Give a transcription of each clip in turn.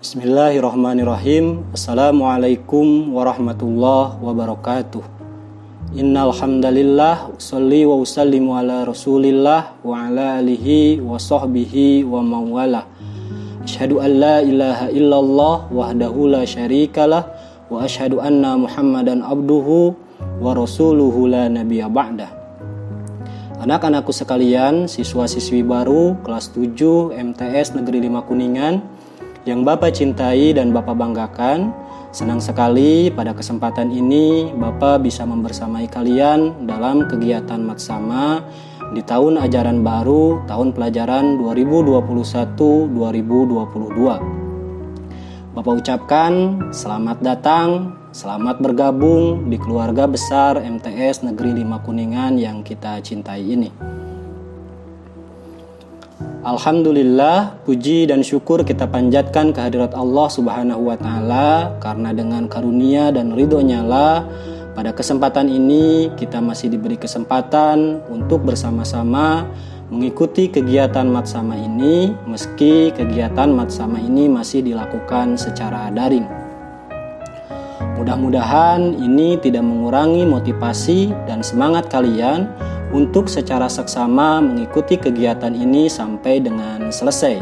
Bismillahirrahmanirrahim. Assalamualaikum warahmatullahi wabarakatuh. Innal hamdalillah usolli wa usallimu ala Rasulillah wa ala alihi wa sahbihi wa mawala. Asyhadu an la ilaha illallah wahdahu la syarikalah wa asyhadu anna Muhammadan abduhu wa rasuluhu la nabiyya ba'dah. Anak-anakku sekalian, siswa-siswi baru kelas 7 MTS Negeri 5 Kuningan yang Bapak cintai dan Bapak banggakan, senang sekali pada kesempatan ini Bapak bisa membersamai kalian dalam kegiatan Matsama di tahun ajaran baru tahun pelajaran 2021-2022. Bapak ucapkan selamat datang, selamat bergabung di keluarga besar MTS Negeri 5 Kuningan yang kita cintai ini. Alhamdulillah, puji dan syukur kita panjatkan kehadirat Allah Subhanahu wa Ta'ala, karena dengan karunia dan ridhonya lah pada kesempatan ini kita masih diberi kesempatan untuk bersama-sama mengikuti kegiatan Matsama ini, meski kegiatan Matsama ini masih dilakukan secara daring. Mudah-mudahan ini tidak mengurangi motivasi dan semangat kalian untuk secara seksama mengikuti kegiatan ini sampai dengan selesai.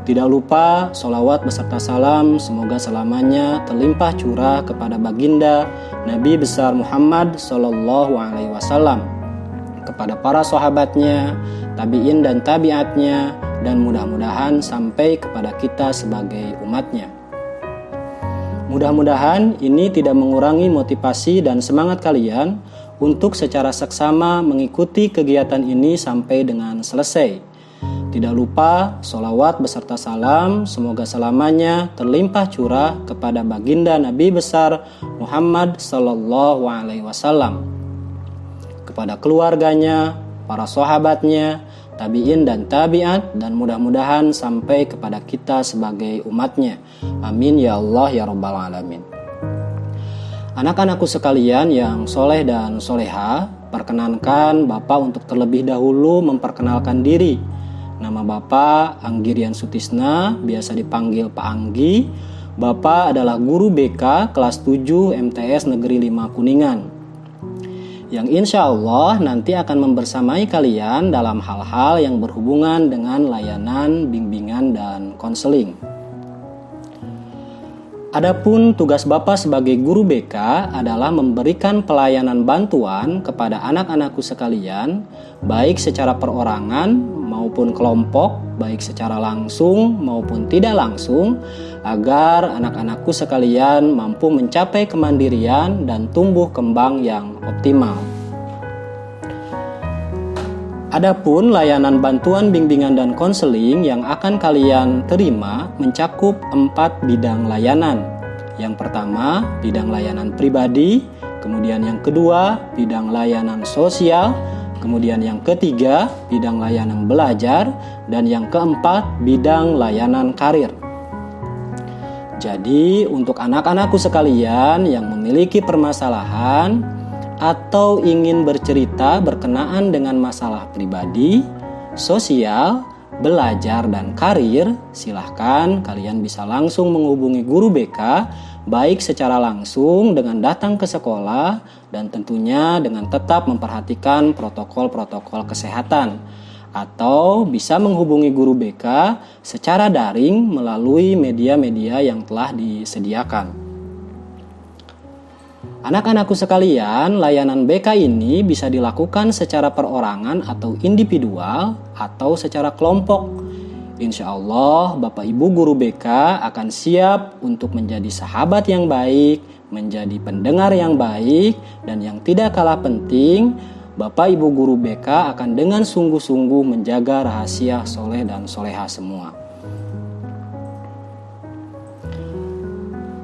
Tidak lupa sholawat beserta salam semoga selamanya terlimpah curah kepada baginda Nabi besar Muhammad Sallallahu Alaihi Wasallam, kepada para sahabatnya, tabi'in dan tabi'atnya, dan mudah-mudahan sampai kepada kita sebagai umatnya. Mudah-mudahan ini tidak mengurangi motivasi dan semangat kalian untuk secara seksama mengikuti kegiatan ini sampai dengan selesai. Tidak lupa sholawat beserta salam semoga selamanya terlimpah curah kepada baginda Nabi besar Muhammad Sallallahu Alaihi Wasallam, kepada keluarganya, para sahabatnya, tabi'in dan tabi'at, dan mudah-mudahan sampai kepada kita sebagai umatnya. Amin ya Allah ya Rabbal Alamin. Anak-anakku sekalian yang soleh dan soleha, perkenankan Bapak untuk terlebih dahulu memperkenalkan diri. Nama Bapak Anggirian Sutisna, biasa dipanggil Pak Anggi. Bapak adalah guru BK kelas 7 MTS Negeri 5 Kuningan, yang insya Allah nanti akan membersamai kalian dalam hal-hal yang berhubungan dengan layanan, bimbingan, dan konseling. Adapun tugas Bapak sebagai guru BK adalah memberikan pelayanan bantuan kepada anak-anakku sekalian, baik secara perorangan maupun kelompok, baik secara langsung maupun tidak langsung, agar anak-anakku sekalian mampu mencapai kemandirian dan tumbuh kembang yang optimal. Adapun layanan bantuan bimbingan dan konseling yang akan kalian terima mencakup 4 bidang layanan. Yang pertama, bidang layanan pribadi, kemudian yang kedua, bidang layanan sosial, kemudian yang ketiga, bidang layanan belajar, dan yang keempat, bidang layanan karir. Jadi, untuk anak-anakku sekalian yang memiliki permasalahan atau ingin bercerita berkenaan dengan masalah pribadi, sosial, belajar, dan karir, silahkan kalian bisa langsung menghubungi guru BK, baik secara langsung dengan datang ke sekolah dan tentunya dengan tetap memperhatikan protokol-protokol kesehatan, atau bisa menghubungi guru BK secara daring melalui media-media yang telah disediakan. Anak-anakku sekalian, layanan BK ini bisa dilakukan secara perorangan atau individual atau secara kelompok. Insya Allah, Bapak Ibu guru BK akan siap untuk menjadi sahabat yang baik, menjadi pendengar yang baik, dan yang tidak kalah penting, Bapak Ibu guru BK akan dengan sungguh-sungguh menjaga rahasia soleh dan soleha semua.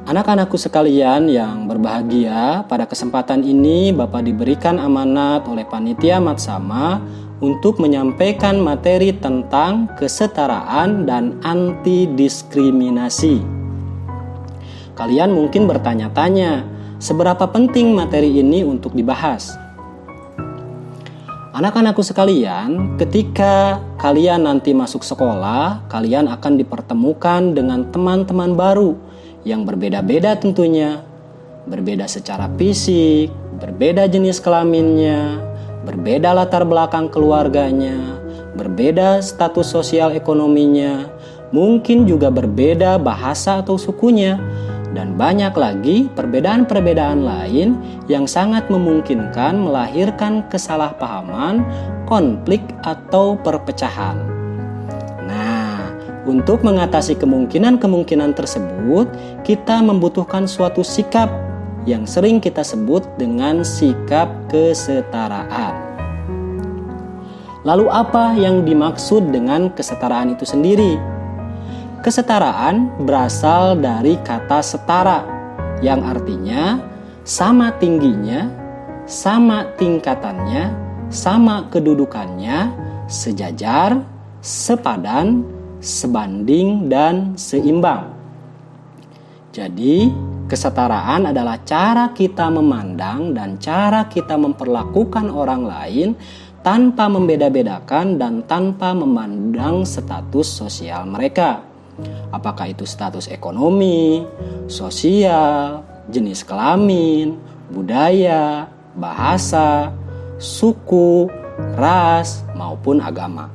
Anak-anakku sekalian yang berbahagia, pada kesempatan ini Bapak diberikan amanat oleh panitia Matsama untuk menyampaikan materi tentang kesetaraan dan anti diskriminasi. Kalian mungkin bertanya-tanya, seberapa penting materi ini untuk dibahas? Anak-anakku sekalian, ketika kalian nanti masuk sekolah, kalian akan dipertemukan dengan teman-teman baru yang berbeda-beda tentunya. Berbeda secara fisik, berbeda jenis kelaminnya, berbeda latar belakang keluarganya, berbeda status sosial ekonominya, mungkin juga berbeda bahasa atau sukunya, dan banyak lagi perbedaan-perbedaan lain yang sangat memungkinkan melahirkan kesalahpahaman, konflik, atau perpecahan. Nah, untuk mengatasi kemungkinan-kemungkinan tersebut, kita membutuhkan suatu sikap yang sering kita sebut dengan sikap kesetaraan. Lalu apa yang dimaksud dengan kesetaraan itu sendiri? Kesetaraan berasal dari kata setara, yang artinya sama tingginya, sama tingkatannya, sama kedudukannya, sejajar, sepadan, sebanding, dan seimbang. Jadi, kesetaraan adalah cara kita memandang dan cara kita memperlakukan orang lain tanpa membeda-bedakan dan tanpa memandang status sosial mereka. Apakah itu status ekonomi, sosial, jenis kelamin, budaya, bahasa, suku, ras, maupun agama.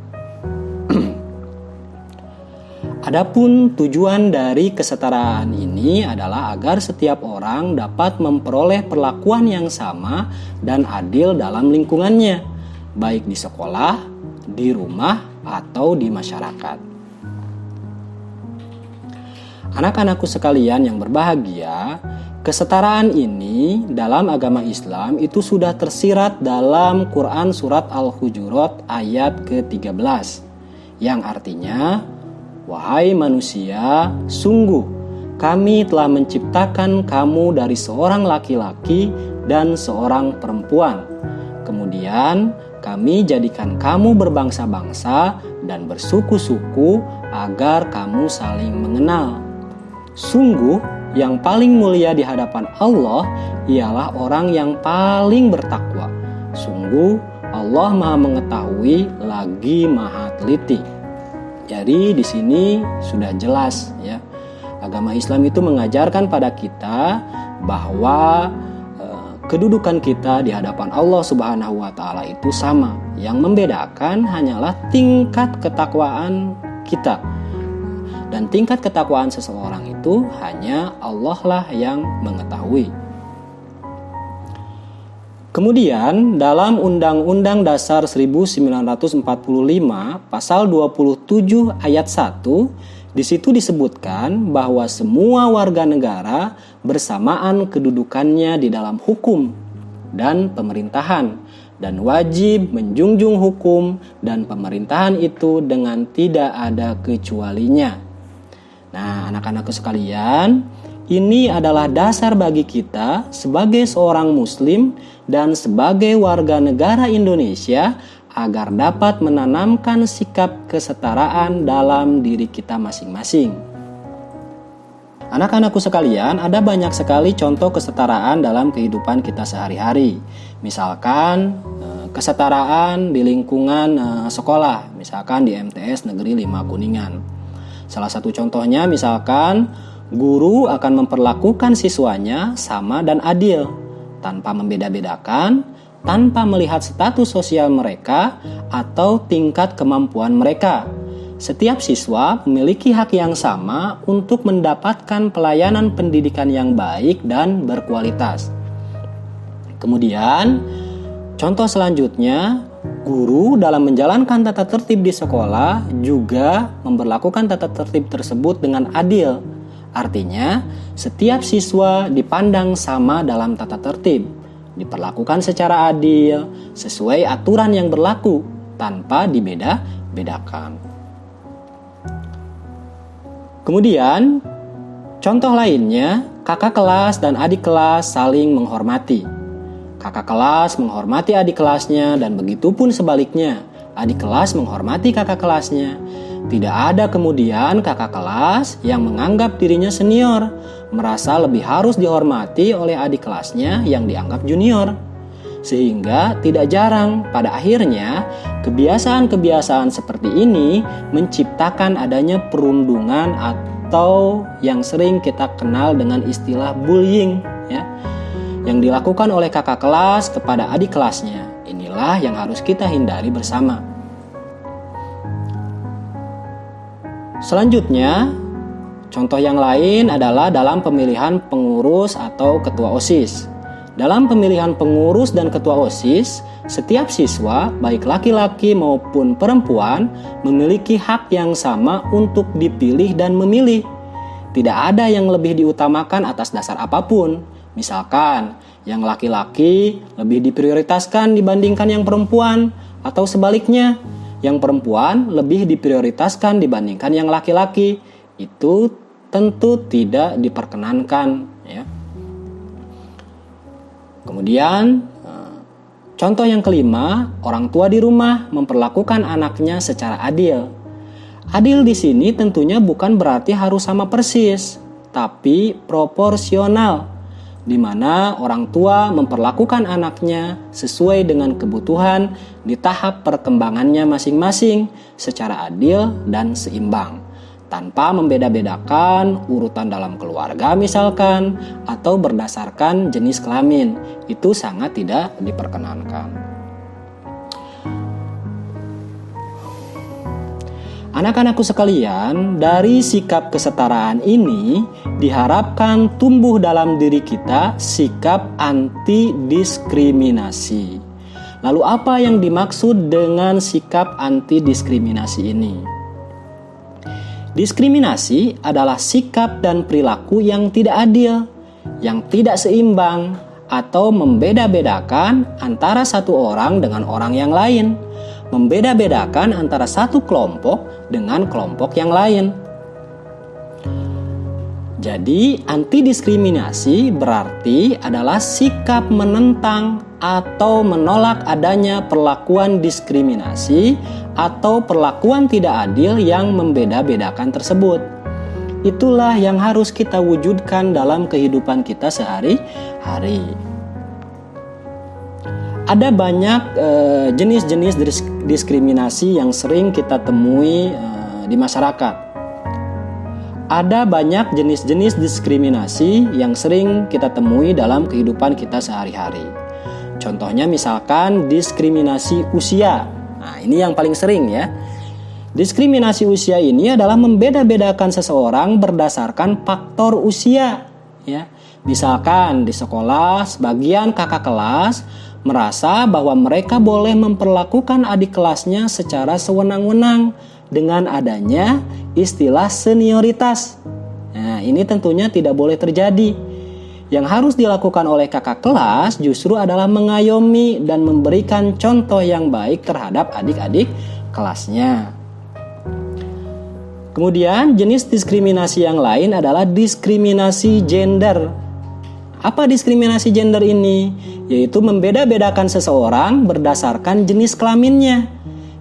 Adapun tujuan dari kesetaraan ini adalah agar setiap orang dapat memperoleh perlakuan yang sama dan adil dalam lingkungannya, baik di sekolah, di rumah, atau di masyarakat. Anak-anakku sekalian yang berbahagia, kesetaraan ini dalam agama Islam itu sudah tersirat dalam Quran surat Al-Hujurat ayat ke-13, yang artinya, "Wahai manusia, sungguh kami telah menciptakan kamu dari seorang laki-laki dan seorang perempuan. Kemudian kami jadikan kamu berbangsa-bangsa dan bersuku-suku agar kamu saling mengenal. Sungguh, yang paling mulia di hadapan Allah ialah orang yang paling bertakwa. Sungguh, Allah Maha Mengetahui lagi Maha Teliti." Jadi di sini sudah jelas ya. Agama Islam itu mengajarkan pada kita bahwa kedudukan kita di hadapan Allah Subhanahu wa taala itu sama. Yang membedakan hanyalah tingkat ketakwaan kita. Dan tingkat ketakwaan seseorang itu hanya Allah lah yang mengetahui. Kemudian dalam Undang-Undang Dasar 1945 pasal 27 ayat 1, di situ disebutkan bahwa semua warga negara bersamaan kedudukannya di dalam hukum dan pemerintahan dan wajib menjunjung hukum dan pemerintahan itu dengan tidak ada kecualinya. Nah, anak-anakku sekalian, ini adalah dasar bagi kita sebagai seorang muslim dan sebagai warga negara Indonesia agar dapat menanamkan sikap kesetaraan dalam diri kita masing-masing. Anak-anakku sekalian, ada banyak sekali contoh kesetaraan dalam kehidupan kita sehari-hari. Misalkan kesetaraan di lingkungan sekolah, misalkan di MTS Negeri 5 Kuningan. Salah satu contohnya misalkan guru akan memperlakukan siswanya sama dan adil, tanpa membeda-bedakan, tanpa melihat status sosial mereka atau tingkat kemampuan mereka. Setiap siswa memiliki hak yang sama untuk mendapatkan pelayanan pendidikan yang baik dan berkualitas. Kemudian, contoh selanjutnya, guru dalam menjalankan tata tertib di sekolah juga memberlakukan tata tertib tersebut dengan adil. Artinya, setiap siswa dipandang sama dalam tata tertib, diperlakukan secara adil, sesuai aturan yang berlaku, tanpa dibeda-bedakan. Kemudian, contoh lainnya, kakak kelas dan adik kelas saling menghormati. Kakak kelas menghormati adik kelasnya dan begitu pun sebaliknya. Adik kelas menghormati kakak kelasnya. Tidak ada kemudian kakak kelas yang menganggap dirinya senior, merasa lebih harus dihormati oleh adik kelasnya yang dianggap junior. Sehingga tidak jarang pada akhirnya kebiasaan-kebiasaan seperti ini menciptakan adanya perundungan atau yang sering kita kenal dengan istilah bullying, ya, yang dilakukan oleh kakak kelas kepada adik kelasnya. Inilah yang harus kita hindari bersama. Selanjutnya, contoh yang lain adalah dalam pemilihan pengurus atau ketua OSIS. Dalam pemilihan pengurus dan ketua OSIS, setiap siswa, baik laki-laki maupun perempuan, memiliki hak yang sama untuk dipilih dan memilih. Tidak ada yang lebih diutamakan atas dasar apapun. Misalkan, yang laki-laki lebih diprioritaskan dibandingkan yang perempuan, atau sebaliknya, yang perempuan lebih diprioritaskan dibandingkan yang laki-laki. Itu tentu tidak diperkenankan, ya. Kemudian, contoh yang kelima, orang tua di rumah memperlakukan anaknya secara adil. Adil di sini tentunya bukan berarti harus sama persis, tapi proporsional, di mana orang tua memperlakukan anaknya sesuai dengan kebutuhan di tahap perkembangannya masing-masing secara adil dan seimbang, tanpa membeda-bedakan urutan dalam keluarga misalkan, atau berdasarkan jenis kelamin. Itu sangat tidak diperkenankan. Anak-anakku sekalian, dari sikap kesetaraan ini diharapkan tumbuh dalam diri kita sikap anti-diskriminasi. Lalu apa yang dimaksud dengan sikap anti-diskriminasi ini? Diskriminasi adalah sikap dan perilaku yang tidak adil, yang tidak seimbang, atau membeda-bedakan antara satu orang dengan orang yang lain, membeda-bedakan antara satu kelompok dengan kelompok yang lain. Jadi, anti-diskriminasi berarti adalah sikap menentang atau menolak adanya perlakuan diskriminasi atau perlakuan tidak adil yang membeda-bedakan tersebut. Itulah yang harus kita wujudkan dalam kehidupan kita sehari-hari. Ada banyak jenis-jenis diskriminasi yang sering kita temui di masyarakat. Ada banyak jenis-jenis diskriminasi yang sering kita temui dalam kehidupan kita sehari-hari. Contohnya misalkan diskriminasi usia. Nah, ini yang paling sering, ya. Diskriminasi usia ini adalah membeda-bedakan seseorang berdasarkan faktor usia, ya. Misalkan di sekolah, sebagian kakak kelas merasa bahwa mereka boleh memperlakukan adik kelasnya secara sewenang-wenang dengan adanya istilah senioritas. Nah, ini tentunya tidak boleh terjadi. Yang harus dilakukan oleh kakak kelas justru adalah mengayomi dan memberikan contoh yang baik terhadap adik-adik kelasnya. Kemudian jenis diskriminasi yang lain adalah diskriminasi gender. Apa diskriminasi gender ini? Yaitu membeda-bedakan seseorang berdasarkan jenis kelaminnya.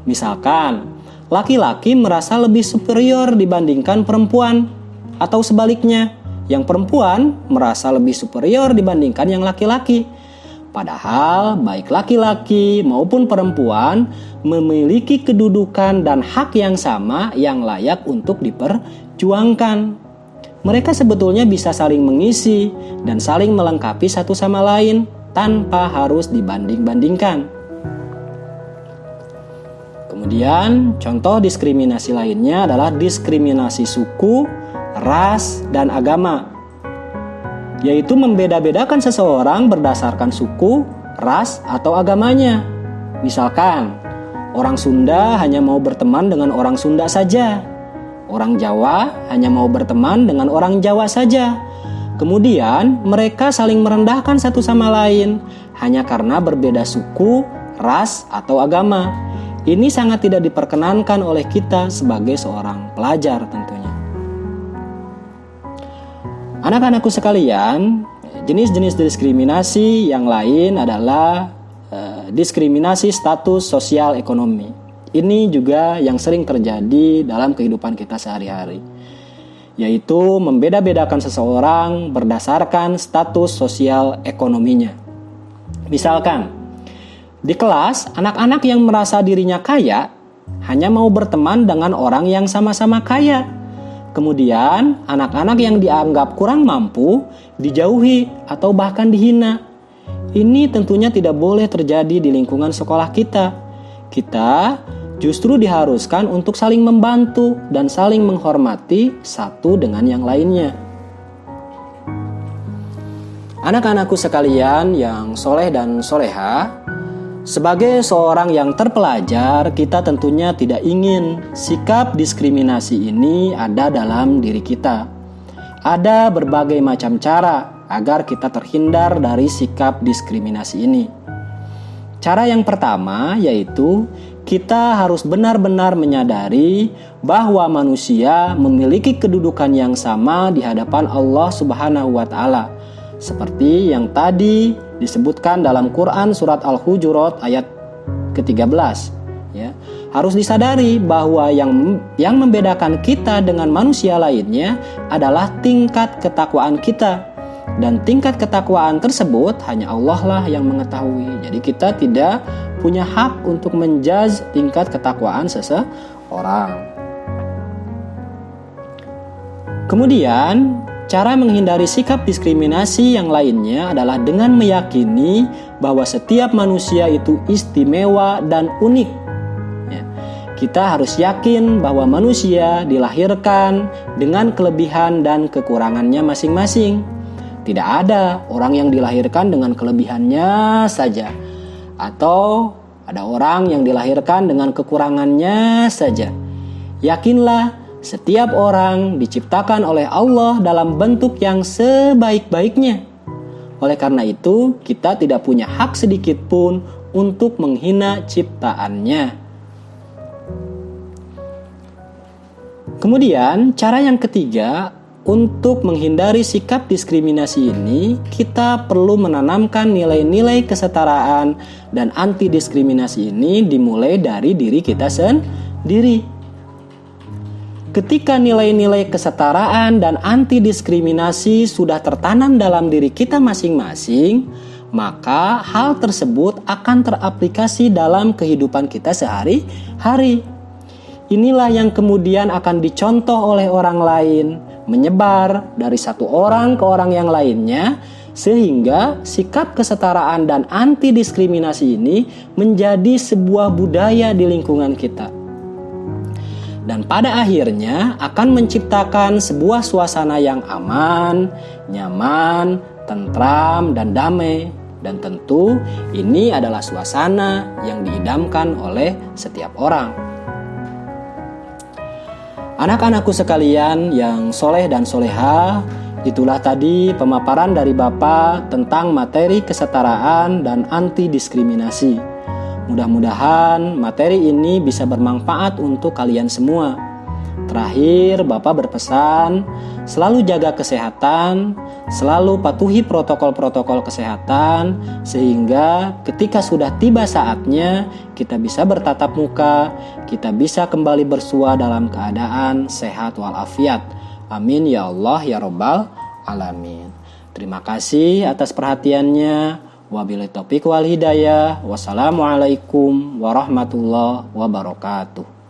Misalkan, laki-laki merasa lebih superior dibandingkan perempuan, atau sebaliknya, yang perempuan merasa lebih superior dibandingkan yang laki-laki. Padahal baik laki-laki maupun perempuan memiliki kedudukan dan hak yang sama yang layak untuk diperjuangkan. Mereka sebetulnya bisa saling mengisi dan saling melengkapi satu sama lain tanpa harus dibanding-bandingkan. Kemudian, contoh diskriminasi lainnya adalah diskriminasi suku, ras, dan agama, yaitu membeda-bedakan seseorang berdasarkan suku, ras, atau agamanya. Misalkan, orang Sunda hanya mau berteman dengan orang Sunda saja. Orang Jawa hanya mau berteman dengan orang Jawa saja. Kemudian mereka saling merendahkan satu sama lain hanya karena berbeda suku, ras, atau agama. Ini sangat tidak diperkenankan oleh kita sebagai seorang pelajar tentunya. Anak-anakku sekalian, jenis-jenis diskriminasi yang lain adalah diskriminasi status sosial ekonomi. Ini juga yang sering terjadi dalam kehidupan kita sehari-hari, yaitu membeda-bedakan seseorang berdasarkan status sosial ekonominya. Misalkan, Di kelas, anak-anak yang merasa dirinya kaya hanya mau berteman dengan orang yang sama-sama kaya. Kemudian, anak-anak yang dianggap kurang mampu dijauhi atau bahkan dihina. Ini tentunya tidak boleh terjadi di lingkungan sekolah kita. Kita justru diharuskan untuk saling membantu dan saling menghormati satu dengan yang lainnya. Anak-anakku sekalian yang soleh dan soleha, sebagai seorang yang terpelajar, kita tentunya tidak ingin sikap diskriminasi ini ada dalam diri kita. Ada berbagai macam cara agar kita terhindar dari sikap diskriminasi ini. Cara yang pertama yaitu kita harus benar-benar menyadari bahwa manusia memiliki kedudukan yang sama di hadapan Allah Subhanahu wa Ta'ala, seperti yang tadi disebutkan dalam Quran surat Al-Hujurat ayat ke-13. Ya, harus disadari bahwa yang membedakan kita dengan manusia lainnya adalah tingkat ketakwaan kita. Dan tingkat ketakwaan tersebut hanya Allah lah yang mengetahui. Jadi kita tidak punya hak untuk menjudge tingkat ketakwaan seseorang. Kemudian, cara menghindari sikap diskriminasi yang lainnya adalah dengan meyakini bahwa setiap manusia itu istimewa dan unik. Ya, kita harus yakin bahwa manusia dilahirkan dengan kelebihan dan kekurangannya masing-masing. Tidak ada orang yang dilahirkan dengan kelebihannya saja, atau ada orang yang dilahirkan dengan kekurangannya saja. Yakinlah, setiap orang diciptakan oleh Allah dalam bentuk yang sebaik-baiknya. Oleh karena itu, kita tidak punya hak sedikit pun untuk menghina ciptaannya. Kemudian, cara yang ketiga, untuk menghindari sikap diskriminasi ini, kita perlu menanamkan nilai-nilai kesetaraan dan anti diskriminasi ini dimulai dari diri kita sendiri. Ketika nilai-nilai kesetaraan dan anti diskriminasi sudah tertanam dalam diri kita masing-masing, maka hal tersebut akan teraplikasi dalam kehidupan kita sehari-hari. Inilah yang kemudian akan dicontoh oleh orang lain, menyebar dari satu orang ke orang yang lainnya, sehingga sikap kesetaraan dan anti diskriminasi ini menjadi sebuah budaya di lingkungan kita. Dan pada akhirnya akan menciptakan sebuah suasana yang aman, nyaman, tentram, dan damai. Dan tentu ini adalah suasana yang diidamkan oleh setiap orang. Anak-anakku sekalian yang soleh dan soleha, itulah tadi pemaparan dari Bapak tentang materi kesetaraan dan anti diskriminasi. Mudah-mudahan materi ini bisa bermanfaat untuk kalian semua. Terakhir, Bapak berpesan, selalu jaga kesehatan, selalu patuhi protokol-protokol kesehatan, sehingga ketika sudah tiba saatnya, kita bisa bertatap muka, kita bisa kembali bersua dalam keadaan sehat walafiat. Amin ya Allah ya Rabbal Alamin. Terima kasih atas perhatiannya. Wabillahi taufiq wal hidayah. Wassalamualaikum warahmatullahi wabarakatuh.